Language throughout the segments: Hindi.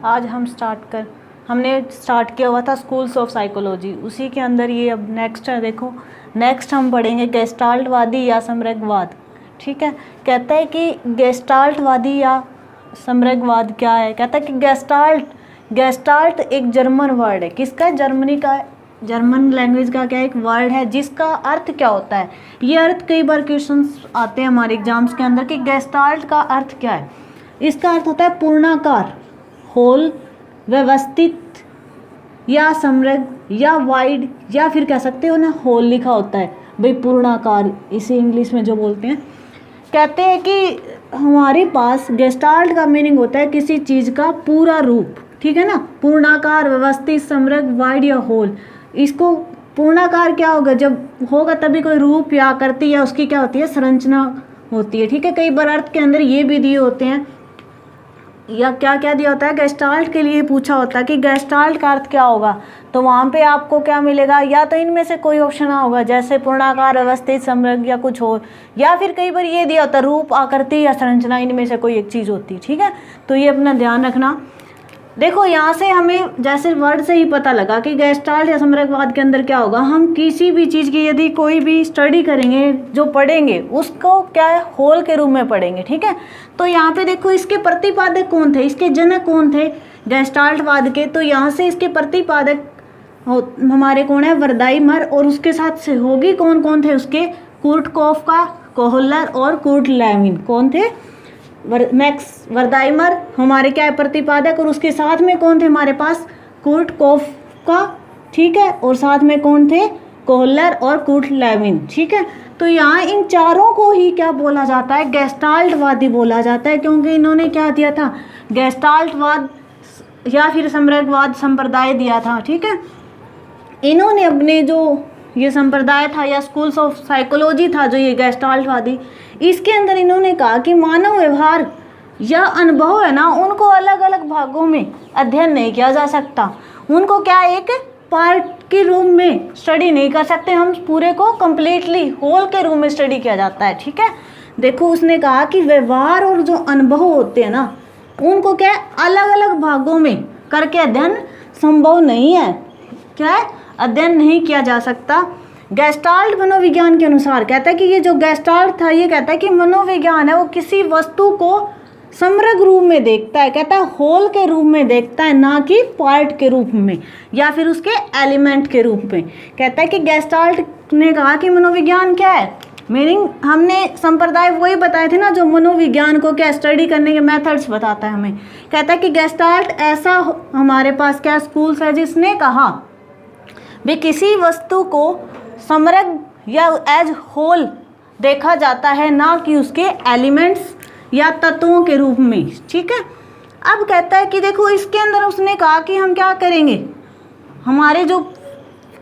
आज हमने स्टार्ट किया हुआ था स्कूल्स ऑफ साइकोलॉजी, उसी के अंदर ये अब नेक्स्ट है। देखो नेक्स्ट हम पढ़ेंगे गेस्टाल्टवादी या समृगवाद। ठीक है, कहता है कि गेस्टाल्टवादी या समृगवाद क्या है। कहता है कि गेस्टाल्ट एक जर्मन वर्ड है। किसका है? जर्मनी का, जर्मन लैंग्वेज का क्या एक वर्ड है जिसका अर्थ क्या होता है। ये अर्थ कई बार क्वेश्चंस आते हैं हमारे एग्जाम्स के अंदर कि गेस्टाल्ट का अर्थ क्या है। इसका अर्थ होता है पूर्णाकार, होल, व्यवस्थित या समृद्ध या वाइड, या फिर कह सकते हो ना होल लिखा होता है भाई, पूर्णाकार इसे इंग्लिश में जो बोलते हैं। कहते हैं कि हमारे पास गेस्टाल्ट का मीनिंग होता है किसी चीज़ का पूरा रूप। ठीक है ना, पूर्णाकार, व्यवस्थित, समृद्ध, वाइड या होल। इसको पूर्णाकार क्या होगा? जब होगा तभी कोई रूप या आकृति या उसकी क्या होती है, संरचना होती है। ठीक है, कई बार अर्थ के अंदर ये भी दिए होते हैं या क्या क्या दिया होता है, गेस्टाल्ट के लिए पूछा होता है कि गेस्टाल्ट का अर्थ क्या होगा, तो वहाँ पे आपको क्या मिलेगा, या तो इनमें से कोई ऑप्शन होगा जैसे पूर्णाकार, व्यवस्थित, समृद्ध या कुछ और, या फिर कई बार ये दिया होता है रूप, आकृति या संरचना, इनमें से कोई एक चीज़ होती है। ठीक है, तो ये अपना ध्यान रखना। देखो यहाँ से हमें जैसे वर्ड से ही पता लगा कि गेस्टाल्ट या समृगवाद के अंदर क्या होगा। हम किसी भी चीज़ की यदि कोई भी स्टडी करेंगे, जो पढ़ेंगे उसको क्या है, होल के रूप में पढ़ेंगे। ठीक है, तो यहाँ पे देखो इसके प्रतिपादक कौन थे, इसके जनक कौन थे गेस्टाल्टवाद के। तो यहाँ से इसके प्रतिपादक हमारे कौन है, वर्दाइमर, और उसके साथ सहयोगी कौन कौन थे उसके, कुर्टकोफ्का, कोहलर और कुर्ट लेविन। कौन थे? मैक्स वर्दाइमर हमारे क्या है प्रतिपादक, और उसके साथ में कौन थे हमारे पास, कुर्टकोफ्का। ठीक है, और साथ में कौन थे, कोहलर और कुर्ट लेविन। ठीक है, तो यहाँ इन चारों को ही क्या बोला जाता है, गेस्टाल्टवादी बोला जाता है, क्योंकि इन्होंने क्या दिया था, गेस्टाल्टवाद या फिर समृगवाद संप्रदाय दिया था। ठीक है, इन्होंने अपने जो ये संप्रदाय था या स्कूल्स ऑफ साइकोलॉजी था जो ये गेस्टाल्टवादी, इसके अंदर इन्होंने कहा कि मानव व्यवहार या अनुभव है ना, उनको अलग अलग भागों में अध्ययन नहीं किया जा सकता। उनको क्या एक पार्ट के रूप में स्टडी नहीं कर सकते, हम पूरे को कंप्लीटली होल के रूप में स्टडी किया जाता है। ठीक है, देखो उसने कहा कि व्यवहार और जो अनुभव होते हैं ना, उनको क्या अलग अलग भागों में करके अध्ययन संभव नहीं है। क्या है? अध्ययन नहीं किया जा सकता। गेस्टाल्ट मनोविज्ञान के अनुसार कहता है कि ये जो गेस्टाल्ट था, ये कहता है कि मनोविज्ञान है वो किसी वस्तु को समग्र रूप में देखता है, कहता है होल के रूप में देखता है, ना कि पार्ट के रूप में या फिर उसके एलिमेंट के रूप में। कहता है कि गेस्टाल्ट ने कहा कि मनोविज्ञान क्या है, मीनिंग हमने संप्रदाय वही बताए थे ना जो मनोविज्ञान को क्या स्टडी करने के मेथड्स बताता है हमें। कहता है कि गेस्टाल्ट ऐसा हमारे पास क्या स्कूल्स है जिसने कहा भी किसी वस्तु को समग्र या एज होल देखा जाता है, ना कि उसके एलिमेंट्स या तत्वों के रूप में। ठीक है, अब कहता है कि देखो इसके अंदर उसने कहा कि हम क्या करेंगे, हमारे जो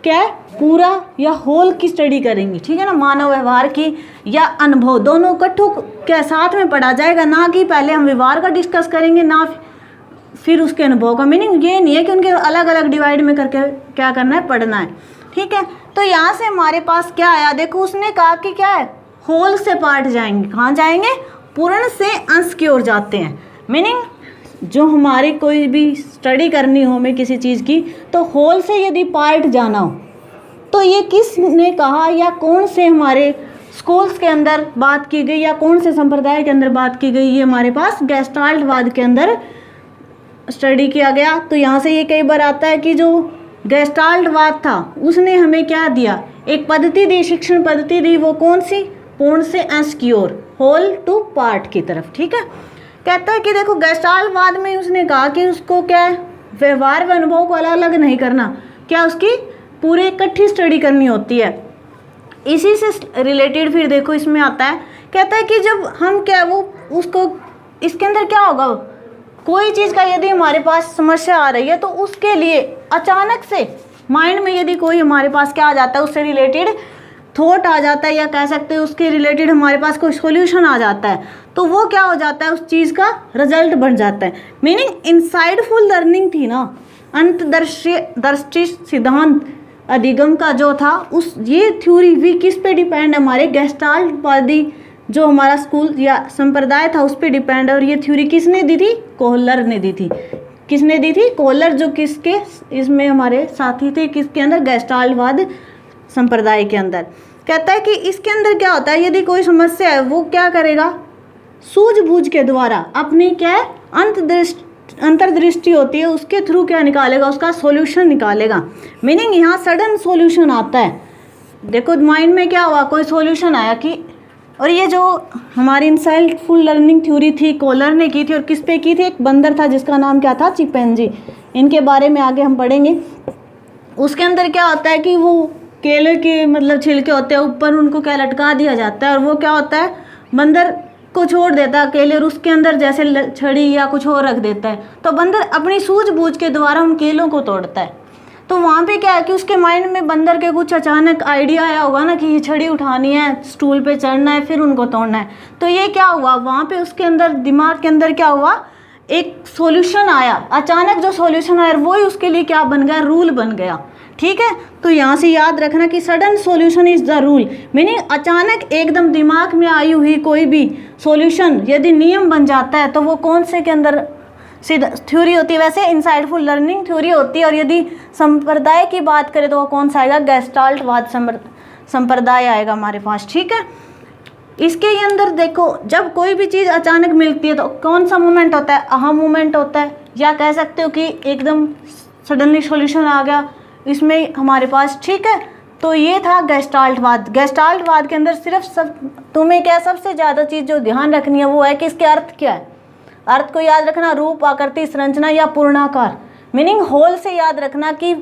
क्या है पूरा या होल की स्टडी करेंगे। ठीक है ना, मानव व्यवहार की या अनुभव दोनों इकट्ठों क्या साथ में पढ़ा जाएगा, ना कि पहले हम व्यवहार का डिस्कस करेंगे ना फिर उसके अनुभव का। मीनिंग ये नहीं है कि उनके अलग अलग डिवाइड में करके क्या करना है, पढ़ना है। ठीक है, तो यहाँ से हमारे पास क्या आया, देखो उसने कहा कि क्या है, होल से पार्ट जाएंगे, कहाँ जाएंगे, पूर्ण से अंश की ओर जाते हैं। मीनिंग जो हमारी कोई भी स्टडी करनी हो हमें किसी चीज़ की, तो होल से यदि पार्ट जाना हो, तो ये किसने कहा या कौन से हमारे स्कूल्स के अंदर बात की गई या कौन से संप्रदाय के अंदर बात की गई, ये हमारे पास गेस्टाल्टवाद के अंदर स्टडी किया गया। तो यहाँ से ये कई बार आता है कि जो गेस्टाल्टवाद था उसने हमें क्या दिया, एक पद्धति दी, शिक्षण पद्धति दी, वो कौन सी, पूर्ण से अंश की ओर, होल टू पार्ट की तरफ। ठीक है, कहता है कि देखो गेस्टाल्टवाद में उसने कहा कि उसको क्या है, व्यवहार व अनुभव को अलग अलग नहीं करना, क्या उसकी पूरे इकट्ठी स्टडी करनी होती है। इसी से रिलेटेड फिर देखो इसमें आता है, कहता है कि जब हम क्या वो उसको इसके अंदर क्या होगा, कोई चीज़ का यदि हमारे पास समस्या आ रही है तो उसके लिए अचानक से माइंड में यदि कोई हमारे पास क्या आ जाता है, उससे रिलेटेड थॉट आ जाता है, या कह सकते हैं उसके रिलेटेड हमारे पास कोई सॉल्यूशन आ जाता है, तो वो क्या हो जाता है, उस चीज़ का रिजल्ट बन जाता है। मीनिंग इनसाइडफुल लर्निंग थी ना, अंतर्दृष्टि सिद्धांत अधिगम का जो था, उस ये थ्योरी भी किस पे डिपेंड है, हमारे गेस्टाल्टवादी जो हमारा स्कूल या संप्रदाय था उस पर डिपेंड है। और ये थ्योरी किसने दी थी, कोहलर ने दी थी। किसने दी थी? कोहलर, जो किसके इसमें हमारे साथी थे, किसके अंदर? गेस्टाल्टवाद संप्रदाय के अंदर। कहता है कि इसके अंदर क्या होता है, यदि कोई समस्या है वो क्या करेगा? सूझबूझ के द्वारा अपनी क्या है अंतर्दृष्टि होती है, उसके थ्रू क्या निकालेगा? उसका सॉल्यूशन निकालेगा। मीनिंग यहाँ सडन सॉल्यूशन आता है। देखो माइंड में क्या हुआ, कोई सॉल्यूशन आया कि, और ये जो हमारी इंसाइटफुल लर्निंग थ्योरी थी कोहलर ने की थी, और किस पे की थी? एक बंदर था जिसका नाम क्या था? चिंपैंजी। इनके बारे में आगे हम पढ़ेंगे। उसके अंदर क्या होता है कि वो केले के मतलब छिलके होते हैं, ऊपर उनको क्या लटका दिया जाता है, और वो क्या होता है, बंदर को छोड़ देता है केले, और उसके अंदर जैसे छड़ी या कुछ और रख देता है, तो बंदर अपनी सूझबूझ के द्वारा उन केलों को तोड़ता है। तो वहाँ पे क्या है कि उसके माइंड में बंदर के कुछ अचानक आइडिया आया होगा ना कि ये छड़ी उठानी है, स्टूल पे चढ़ना है, फिर उनको तोड़ना है। तो ये क्या हुआ, वहाँ पे उसके अंदर दिमाग के अंदर क्या हुआ, एक सॉल्यूशन आया। अचानक जो सॉल्यूशन आया वही उसके लिए क्या बन गया? रूल बन गया। ठीक है, तो यहाँ से याद रखना कि sudden solution is the rule. Meaning अचानक एकदम दिमाग में आई हुई कोई भी सॉल्यूशन यदि नियम बन जाता है तो वो कौन से के अंदर थ्योरी होती है? वैसे इंसाइटफुल लर्निंग थ्योरी होती है। और यदि संप्रदाय की बात करें तो वो कौन सा आएगा? गेस्टाल्टवाद संप्रदाय आएगा हमारे पास। ठीक है, इसके अंदर देखो जब कोई भी चीज़ अचानक मिलती है तो कौन सा मोमेंट होता है? अहा मोमेंट होता है, या कह सकते हो कि एकदम सडनली सॉल्यूशन आ गया इसमें हमारे पास। ठीक है, तो ये था गेस्टाल्टवाद। गेस्टाल्टवाद के अंदर सिर्फ तुम्हें क्या सबसे ज़्यादा चीज़ जो ध्यान रखनी है वो है कि इसके अर्थ क्या है। अर्थ को याद रखना, रूप, आकृति, संरचना या पूर्णाकार। मीनिंग होल से याद रखना कि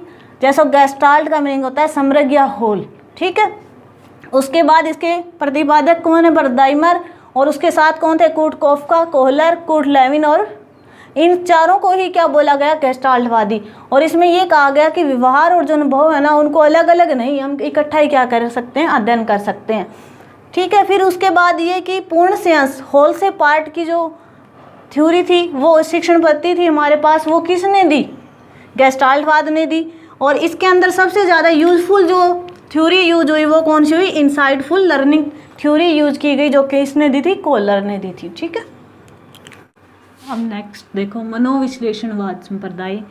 जैसा गेस्टाल्ट का मीनिंग होता है समग्र या होल। ठीक है, उसके बाद इसके प्रतिपादक कौन है? बर्दाइमर। और उसके साथ कौन थे? कुर्टकोफ्का, कोहलर, कुर्टलेविन, और इन चारों को ही क्या बोला गया? गेस्टाल्टवादी। और इसमें ये कहा गया कि व्यवहार और जो अनुभव है ना उनको अलग अलग नहीं, हम इकट्ठा ही क्या कर सकते हैं? अध्ययन कर सकते हैं। ठीक है, फिर उसके बाद ये कि पूर्ण से अंश, होल से पार्ट की जो थ्योरी थी वो शिक्षण पद्धति थी हमारे पास, वो किसने दी? गेस्टाल्टवाद ने दी। और इसके अंदर सबसे ज़्यादा यूजफुल जो थ्योरी यूज हुई वो कौन सी हुई? इंसाइटफुल लर्निंग थ्योरी यूज की गई, जो किसने दी थी? कोहलर ने दी थी। ठीक है, अब नेक्स्ट देखो मनोविश्लेषणवाद संप्रदाय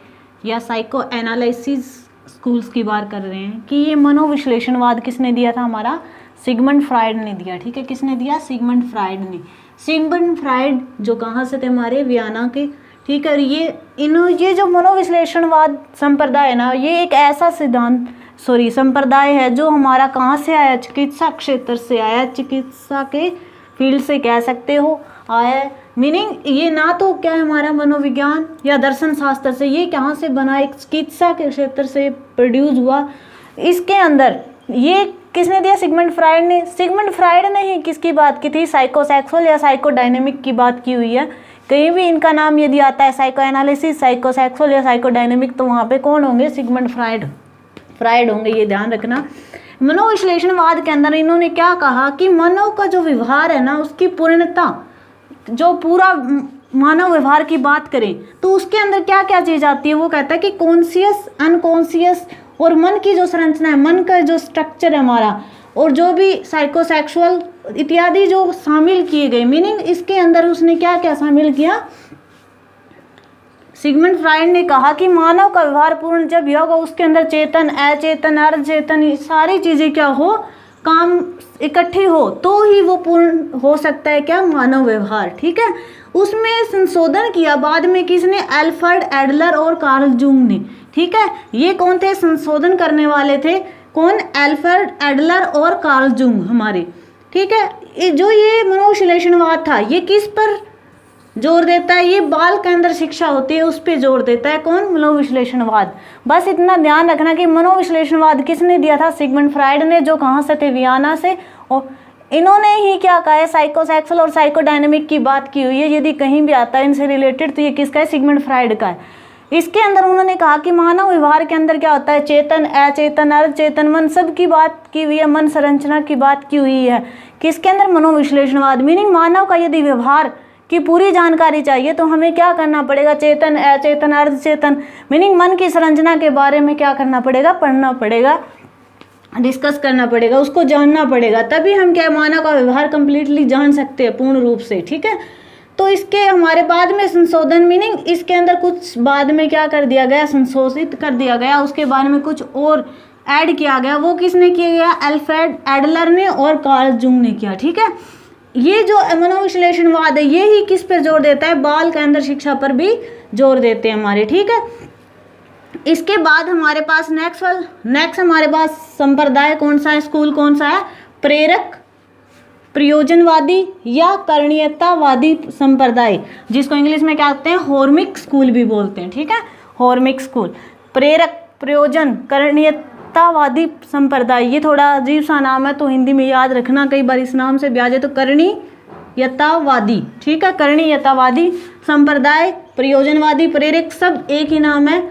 या साइको एनालिसिस स्कूल्स की बात कर रहे हैं कि ये मनोविश्लेषणवाद किसने दिया था? हमारा सिगमंड फ्राइड ने दिया। ठीक है, किसने दिया? सिगमंड फ्राइड ने। सिगमंड फ्राइड जो कहाँ से थे? हमारे वियना के। ठीक है, ये जो मनोविश्लेषणवाद संप्रदाय है ना, ये एक ऐसा संप्रदाय है जो हमारा कहाँ से आया? चिकित्सा क्षेत्र से आया, चिकित्सा के फील्ड से कह सकते हो आया। मीनिंग ये ना तो क्या है हमारा मनोविज्ञान या दर्शन शास्त्र से, ये कहाँ से बना? एक चिकित्सा के क्षेत्र से प्रोड्यूस हुआ। इसके अंदर ये किसने दिया? सिगमंड फ्राइड ने। सिगमंड फ्राइड ने ही किसकी बात की थी? साइकोसेक्सुअल या साइकोडायनेमिक की बात की हुई है। कहीं भी इनका नाम यदि आता है साइको एनालिसिस, साइकोसेक्सुअल या साइकोडायनेमिक, तो वहाँ पे कौन होंगे? सिगमंड फ्राइड होंगे, ये ध्यान रखना। मनोविश्लेषणवाद के अंदर इन्होंने क्या कहा कि मानव का जो व्यवहार है ना, उसकी पूर्णता, जो पूरा मानव व्यवहार की बात करें तो उसके अंदर क्या क्या चीज़ आती है? वो कहता है कि कॉन्शियस, अनकॉन्शियस और मन की जो संरचना है, मन का जो स्ट्रक्चर है हमारा, और जो भी साइकोसेक्सुअल इत्यादि जो शामिल किए गए। मीनिंग इसके अंदर उसने क्या क्या शामिल किया? सिगमंड फ्राइड ने कहा कि मानव का व्यवहार पूर्ण जब होगा उसके अंदर चेतन, अचेतन, अर्धचेतन, ये सारी चीज़ें क्या हो, काम इकट्ठी हो तो ही वो पूर्ण हो सकता है क्या? मानव व्यवहार। ठीक है, उसमें संशोधन किया बाद में किसने? अल्फ्रेड एडलर और कार्ल जूंग ने। ठीक है, ये कौन थे संशोधन करने वाले थे? कौन? अल्फ्रेड एडलर और कार्ल जूंग हमारे। ठीक है, जो ये मनोविश्लेषणवाद था ये किस पर जोर देता है? ये बाल के अंदर शिक्षा होती है उस पर जोर देता है। कौन? मनोविश्लेषणवाद। बस इतना ध्यान रखना कि मनोविश्लेषणवाद किसने दिया था? सिगमंड फ्राइड ने, जो कहाँ से थे? वियना से। और इन्होंने ही क्या कहा है? साइकोसेक्सुअल और साइकोडायनेमिक की बात की हुई है। यदि कहीं भी आता है इनसे रिलेटेड तो ये किसका है? सिगमंड फ्राइड का है। इसके अंदर उन्होंने कहा कि मानव व्यवहार के अंदर क्या होता है? चेतन, अचेतन, अर्धचेतन, मन, सब की बात की हुई है, मन संरचना की बात की हुई है। किसके अंदर? मनोविश्लेषणवाद। मीनिंग मानव का यदि व्यवहार की पूरी जानकारी चाहिए तो हमें क्या करना पड़ेगा? चेतन, अचेतन, अर्धचेतन, मीनिंग मन की संरचना के बारे में क्या करना पड़ेगा? पढ़ना पड़ेगा, डिस्कस करना पड़ेगा, उसको जानना पड़ेगा, तभी हम क्या मानव का व्यवहार कंप्लीटली जान सकते हैं पूर्ण रूप से। ठीक है, तो इसके हमारे बाद में संशोधन, मीनिंग इसके अंदर कुछ बाद में क्या कर दिया गया, संशोधित कर दिया गया, उसके बाद में कुछ और ऐड किया गया। वो किसने किया गया, अल्फ्रेड एडलर ने और कार्ल जुंग ने किया। ठीक है, ये जो मनोविश्लेषणवाद है ये ही किस पर जोर देता है, बाल केंद्र शिक्षा पर भी जोर देते हैं हमारे। ठीक है, इसके बाद हमारे पास नेक्स्ट हमारे पास संप्रदाय कौन सा है, स्कूल कौन सा है, प्रेरक प्रयोजनवादी या करणीयतावादी संप्रदाय, जिसको इंग्लिश में क्या कहते हैं, होर्मिक स्कूल भी बोलते हैं। ठीक है, होर्मिक स्कूल, प्रेरक प्रयोजन करणीयतावादी संप्रदाय, ये थोड़ा अजीब सा नाम है तो हिंदी में याद रखना, कई बार इस नाम से भी आ जाए, तो करणीयतावादी। ठीक है, करणीयतावादी संप्रदाय, प्रयोजनवादी, प्रेरक, सब एक ही नाम है।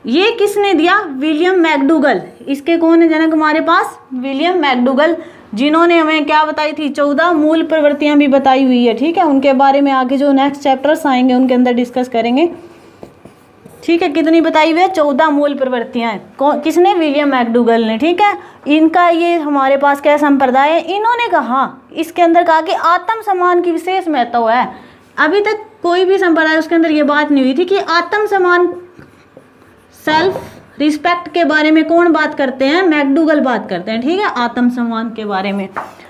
ये किसने दिया, विलियम मैकडूगल। इसके कौन है जनक हमारे पास, विलियम मैकडूगल, जिन्होंने हमें क्या बताई थी, 14 मूल प्रवृत्तियां भी बताई हुई है। ठीक है, उनके बारे में आगे जो नेक्स्ट चैप्टर्स आएंगे उनके अंदर डिस्कस करेंगे। ठीक है, कितनी बताई हुई है, 14 मूल प्रवृत्तियां, किसने, विलियम मैकडूगल ने। ठीक है, इनका ये हमारे पास क्या संप्रदाय है, इन्होंने कहा, इसके अंदर कहा कि आत्म सम्मान की विशेष महत्व है। अभी तक कोई भी संप्रदाय उसके अंदर ये बात नहीं हुई थी कि आत्म सम्मान, सेल्फ रिस्पेक्ट के बारे में कौन बात करते हैं, मैकडूगल बात करते हैं। ठीक है, आत्म सम्मान के बारे में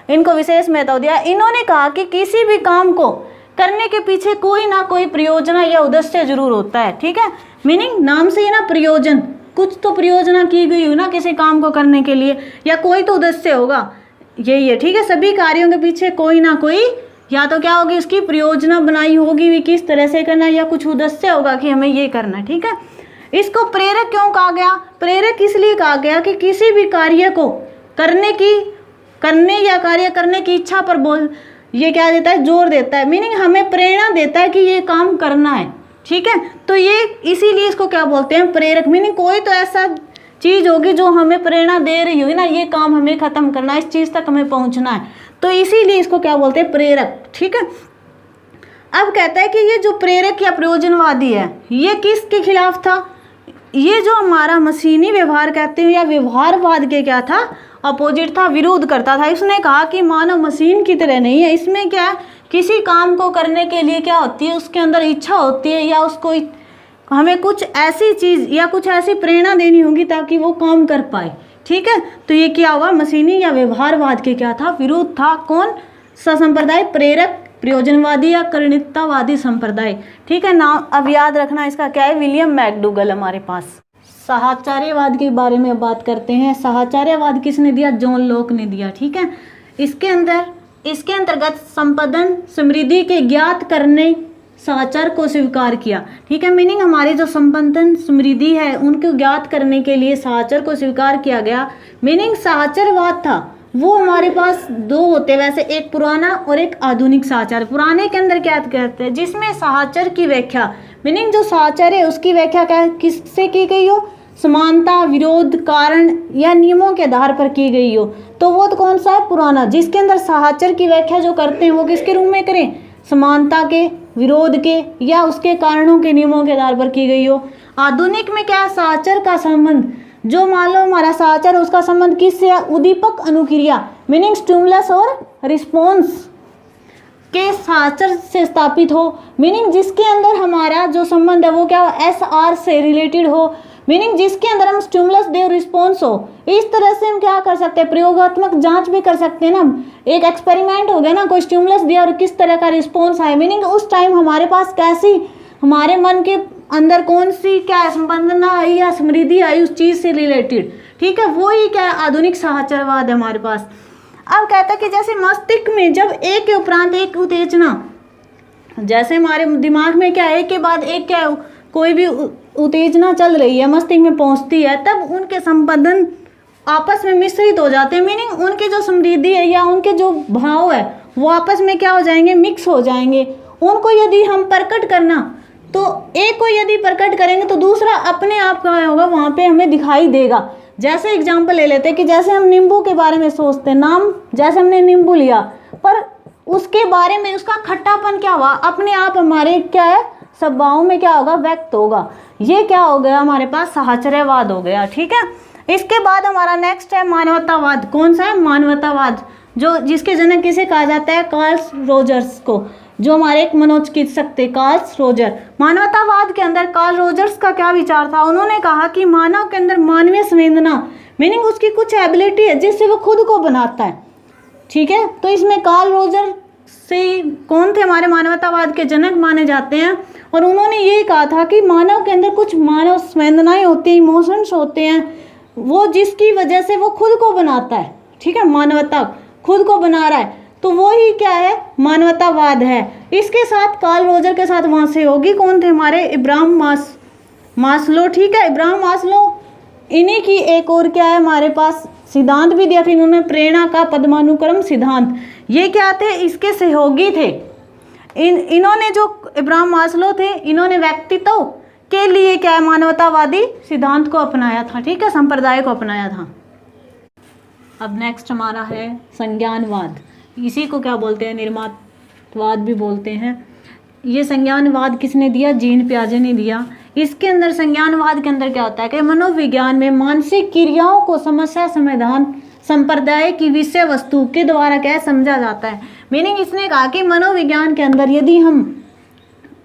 इनको विशेष महत्व दिया। इन्होंने कहा कि किसी भी काम को करने के पीछे कोई ना कोई प्रयोजना या उद्देश्य जरूर होता है। ठीक है, मीनिंग नाम से ही ना, प्रयोजन, कुछ तो प्रयोजना की गई हो ना किसी काम को करने के लिए, या कोई तो उद्देश्य होगा, यही है। ठीक है, सभी कार्यों के पीछे कोई ना कोई या तो क्या होगी, उसकी प्रयोजना बनाई होगी भी किस तरह से करना, या कुछ उद्देश्य होगा कि हमें ये करना है। ठीक है, इसको प्रेरक क्यों कहा गया, प्रेरक इसलिए कहा गया कि किसी भी कार्य को करने या कार्य करने की इच्छा पर ये क्या देता है, जोर देता है, मीनिंग हमें प्रेरणा देता है कि ये काम करना है। ठीक है, तो ये इसीलिए इसको क्या बोलते हैं, प्रेरक, मीनिंग कोई तो ऐसा चीज होगी जो हमें प्रेरणा दे रही होगी ना, ये काम हमें खत्म करना है, इस चीज तक हमें पहुंचना है, तो इसीलिए इसको क्या बोलते हैं, प्रेरक। ठीक है, अब कहता है कि ये जो प्रेरक या प्रयोजनवादी है ये किसके खिलाफ था, ये जो हमारा मशीनी व्यवहार कहते हैं या व्यवहारवाद के क्या था, अपोजिट था, विरोध करता था। इसने कहा कि मानव मशीन की तरह नहीं है, इसमें क्या है, किसी काम को करने के लिए क्या होती है, उसके अंदर इच्छा होती है, या उसको हमें कुछ ऐसी चीज या कुछ ऐसी प्रेरणा देनी होगी ताकि वो काम कर पाए। ठीक है, तो ये क्या हुआ, मशीनी या व्यवहारवाद के क्या था, विरोध था। कौन सा संप्रदाय, प्रेरक प्रयोजनवादी या करणीयतावादी संप्रदाय। ठीक है, नाम अब याद रखना इसका क्या है, विलियम मैकडूगल हमारे पास। साहचर्यवाद के बारे में बात करते हैं। साहचर्यवाद किसने दिया, जॉन लॉक ने दिया। ठीक है, इसके अंतर्गत संपदन समृद्धि के ज्ञात करने साहचर्य को स्वीकार किया। ठीक है, मीनिंग हमारी जो संपदन समृद्धि है उनको ज्ञात करने के लिए साहचर्य को स्वीकार किया गया। मीनिंग साहचर्यवाद था वो हमारे पास दो होते हैं वैसे, एक पुराना और एक आधुनिक साहचर्य। पुराने के अंदर क्या कहते हैं, जिसमें साहचर्य की व्याख्या, मीनिंग जो साहचर्य है उसकी व्याख्या क्या किससे की गई हो, समानता, विरोध, कारण या नियमों के आधार पर की गई हो, तो वो तो कौन सा है, पुराना। जिसके अंदर साहचर्य की व्याख्या जो करते हैं वो किसके रूप में करें, समानता के, विरोध के या उसके कारणों के, नियमों के आधार पर की गई हो। आधुनिक में क्या है, साहचर्य का संबंध, जो मान लो हमारा साहचर्य उसका संबंध किससे है, उद्दीपक अनुक्रिया, मीनिंग स्टिमुलस और रिस्पॉन्स के साहचर्य से स्थापित हो। मीनिंग जिसके अंदर हमारा जो संबंध है वो क्या हो, SR से रिलेटेड हो, मीनिंग जिसके अंदर हम स्टिमुलस दे और रिस्पॉन्स हो। इस तरह से हम क्या कर सकते हैं, प्रयोगात्मक जांच भी कर सकते हैं ना, एक एक्सपेरिमेंट हो गया ना, कोई स्टिमुलस दिया और किस तरह का रिस्पॉन्स आया, मीनिंग उस टाइम हमारे पास कैसी, हमारे मन के अंदर कौन सी क्या संबंधना आई या समृद्धि आई उस चीज से रिलेटेड। ठीक है, वो ही क्या है, आधुनिक साहचर्यवाद है हमारे पास। अब कहता है कि जैसे मस्तिष्क में जब एक के उपरांत एक उत्तेजना, जैसे हमारे दिमाग में क्या एक के बाद एक क्या कोई भी उत्तेजना चल रही है, मस्तिष्क में पहुंचती है, तब उनके संपदन आपस में मिश्रित हो जाते हैं, मीनिंग उनके जो समृद्धि है या उनके जो भाव है वो आपस में क्या हो जाएंगे, मिक्स हो जाएंगे। उनको यदि हम प्रकट करना, तो एक को यदि प्रकट करेंगे तो दूसरा अपने आप क्या होगा, वहाँ पे हमें दिखाई देगा। जैसे एग्जाम्पल ले लेते हैं कि जैसे हम नींबू के बारे में सोचते हैं, नाम जैसे हमने नींबू लिया, पर उसके बारे में उसका खट्टापन क्या हुआ, अपने आप हमारे क्या है, स्वभाव में क्या होगा, व्यक्त होगा। ये क्या हो गया, हमारे पास साहचर्यवाद हो गया। ठीक है, इसके बाद हमारा नेक्स्ट है मानवतावाद। कौन सा है, मानवतावाद, जो जिसके जनक किसे कहा जाता है, कार्ल रोजर्स को। जो हमारे एक मनोचिकित्सक थे कार्ल रोजर। मानवतावाद के अंदर कार्ल रोजर्स का क्या विचार था, उन्होंने कहा कि मानव के अंदर मानवीय संवेदना मीनिंग उसकी कुछ एबिलिटी है जिससे वो खुद को बनाता है। ठीक है, तो इसमें कार्ल रोजर से कौन थे, हमारे मानवतावाद के जनक माने जाते हैं, और उन्होंने ये कहा था कि मानव के अंदर कुछ मानव संवेदनाएं होती हैं, इमोशंस होते हैं, वो जिसकी वजह से वो खुद को बनाता है। ठीक है, मानवता खुद को बना रहा है, तो वो ही क्या है, मानवतावाद है। इसके साथ कार्ल रोजर के साथ वहाँ से होगी कौन थे, हमारे इब्राहिम मास्लो। ठीक है, इब्राहिम मास्लो, इन्हीं की एक और क्या है हमारे पास सिद्धांत भी दिया था इन्होंने, प्रेरणा का पदानुक्रम सिद्धांत। ये क्या थे, इसके सहयोगी थे। इन्होंने जो इब्राहिम मास्लो थे, इन्होंने व्यक्तित्व के लिए क्या है, मानवतावादी सिद्धांत को अपनाया था। ठीक है, संप्रदाय को अपनाया था। अब नेक्स्ट हमारा है संज्ञानवाद। इसी को क्या बोलते हैं, निर्माणवाद भी बोलते हैं। ये संज्ञानवाद किसने दिया, जीन पियाजे ने दिया। इसके अंदर संज्ञानवाद के अंदर क्या होता है कि मनोविज्ञान में मानसिक क्रियाओं को समस्या समाधान संप्रदाय की विषय वस्तु के द्वारा क्या समझा जाता है। मीनिंग इसने कहा कि मनोविज्ञान के अंदर यदि हम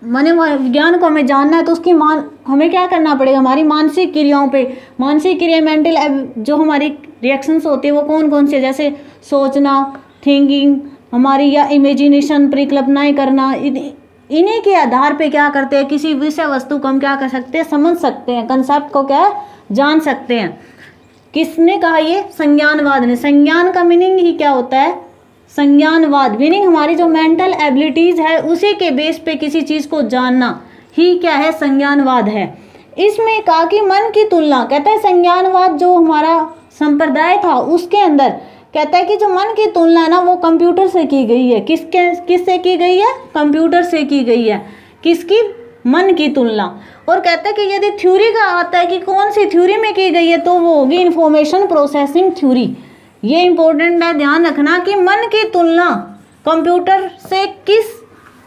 मनोविज्ञान को हमें जानना है तो उसकी हमें क्या करना पड़ेगा, हमारी मानसिक क्रियाओं पे, मानसिक क्रिया मेंटल जो हमारी रिएक्शंस होती है वो कौन कौन से, जैसे सोचना, थिंकिंग हमारी, या इमेजिनेशन परिकल्पनाएं करना, इन्हीं के आधार पे क्या करते हैं, किसी विषय वस्तु को हम क्या कर सकते हैं, समझ सकते हैं, कंसेप्ट को क्या जान सकते हैं। किसने कहा, ये संज्ञानवाद ने। संज्ञान का मीनिंग ही क्या होता है, संज्ञानवाद मीनिंग हमारी जो मेंटल एबिलिटीज है उसी के बेस पे किसी चीज को जानना ही क्या है, संज्ञानवाद है। इसमें कहा कि मन की तुलना, कहता है संज्ञानवाद जो हमारा संप्रदाय था उसके अंदर कहता है कि जो मन की तुलना है ना वो कंप्यूटर से की गई है। किससे की गई है, कंप्यूटर से की गई है। किसकी, मन की तुलना। और कहता है कि यदि थ्योरी का आता है कि कौन सी थ्योरी में की गई है तो वो होगी इंफॉर्मेशन प्रोसेसिंग थ्योरी। ये इंपॉर्टेंट है, ध्यान रखना कि मन की तुलना कंप्यूटर से किस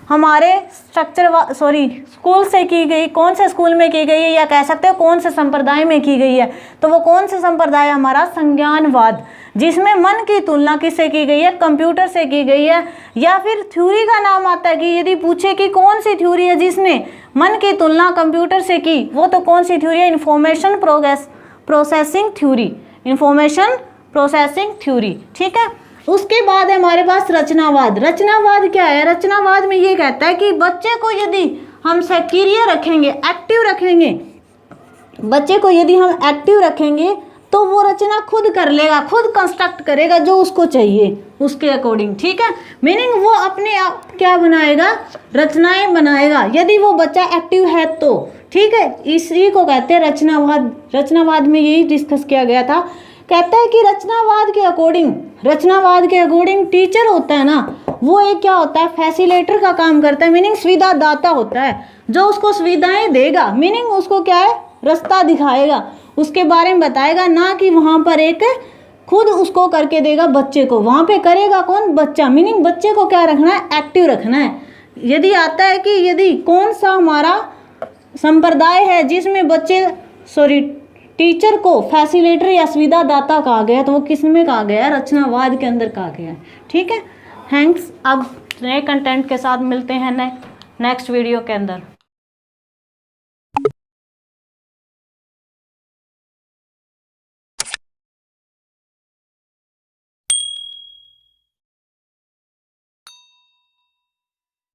हमारे स्कूल से की गई, कौन से स्कूल में की गई है, या कह सकते हो कौन से संप्रदाय में की गई है। तो वो कौन से संप्रदाय, हमारा संज्ञानवाद, जिसमें मन की तुलना किससे की गई है, कंप्यूटर से की गई है। या फिर थ्योरी का नाम आता है कि यदि पूछे कि कौन सी थ्योरी है जिसने मन की तुलना कंप्यूटर से की, वो तो कौन सी थ्योरी है, information processing theory, information processing theory. ठीक है, उसके बाद है हमारे पास रचनावाद। रचनावाद क्या है, रचनावाद में ये कहता है कि बच्चे को यदि हम सक्रिय रखेंगे, एक्टिव रखेंगे, बच्चे को यदि हम एक्टिव रखेंगे तो वो रचना खुद कर लेगा, खुद कंस्ट्रक्ट करेगा जो उसको चाहिए उसके अकॉर्डिंग। ठीक है, मीनिंग वो अपने आप क्या बनाएगा, रचनाएं बनाएगा, यदि वो बच्चा एक्टिव है तो। ठीक है, इसी को कहते हैं रचनावाद। रचनावाद में यही डिस्कस किया गया था। कहता है कि रचनावाद के अकॉर्डिंग टीचर होता है ना, वो एक क्या होता है, फैसिलिटेटर का काम करता है, मीनिंग सुविधा दाता होता है, जो उसको सुविधाएं देगा, मीनिंग उसको क्या है, रास्ता दिखाएगा, उसके बारे में बताएगा, ना कि वहाँ पर एक खुद उसको करके देगा बच्चे को। वहाँ पे करेगा कौन, बच्चा, मीनिंग बच्चे को क्या रखना है, एक्टिव रखना है। यदि आता है कि यदि कौन सा हमारा संप्रदाय है जिसमें टीचर को फैसिलिटेटर या सुविधा दाता कहा गया, तो वो किस में कहा गया है, रचनावाद के अंदर कहा गया है। ठीक है, थैंक्स। अब नए कंटेंट के साथ मिलते हैं नेक्स्ट वीडियो के अंदर।